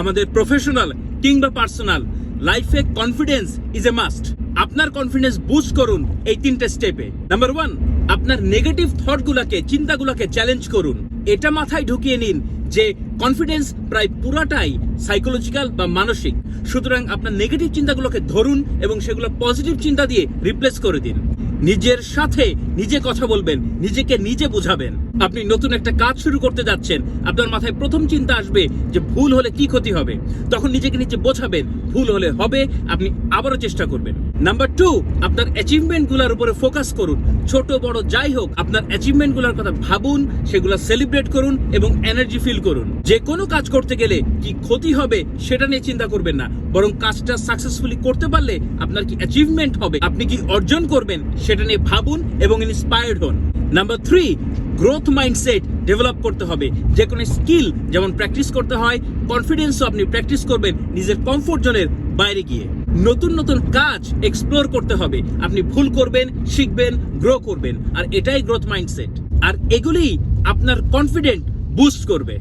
আমাদের প্রফেশনাল কিংবা পার্সোনাল লাইফে কনফিডেন্স ইজ এ মাস্ট। আপনার কনফিডেন্স বুস্ট করুন এই 3টে স্টেপে। নাম্বার 1, আপনার নেগেটিভ থটগুলোকে, চিন্তাগুলোকে চ্যালেঞ্জ করুন। এটা মাথায় ঢুকিয়ে নিন যে কনফিডেন্স প্রায় পুরাটাই সাইকোলজিক্যাল বা মানসিক। সুতরাং আপনার নেগেটিভ চিন্তাগুলোকে ধরুন এবং সেগুলো পজিটিভ চিন্তা দিয়ে রিপ্লেস করে দিন। নিজের সাথে নিজে কথা বলবেন, নিজেকে নিজে বোঝাবেন। আপনি নতুন একটা কাজ শুরু করতে যাচ্ছেন, আপনার মাথায় প্রথম চিন্তা আসবে যে ভুল হলে কি ক্ষতি হবে। তখন নিজেকে নিজে বোঝাবেন ভুল হলে হবে, আপনি আবারও চেষ্টা করবেন। নাম্বার 2, আপনার অ্যাচিভমেন্ট গুলার উপরে ফোকাস করুন। ছোট বড় যাই হোক, আপনার অ্যাচিভমেন্ট গুলার কথা ভাবুন, সেগুলো সেলিব্রেট করুন এবং এনার্জি ফিল করুন। যে কোনো কাজ করতে গেলে কি ক্ষতি হবে সেটা নিয়ে চিন্তা করবেন না, বরং কাজটা সাকসেসফুলি করতে পারলে আপনার কি অ্যাচিভমেন্ট হবে, আপনি কি অর্জন করবেন সেটা নিয়ে ভাবুন এবং ইন্সপায়ার্ড হন। নাম্বার 3, গ্রোথ মাইন্ডসেট ডেভেলপ করতে হবে। যে কোনো স্কিল যেমন প্র্যাকটিস করতে হয়, কনফিডেন্সও আপনি প্র্যাকটিস করবেন নিজের কমফোর্ট জোনের বাইরে গিয়ে। নতুন নতুন কাজ এক্সপ্লোর করতে হবে। আপনি ভুল করবেন, শিখবেন, গ্রো করবেন, আর এটাই গ্রোথ মাইন্ডসেট। আর এগুলি আপনার কনফিডেন্ট বুস্ট করবে।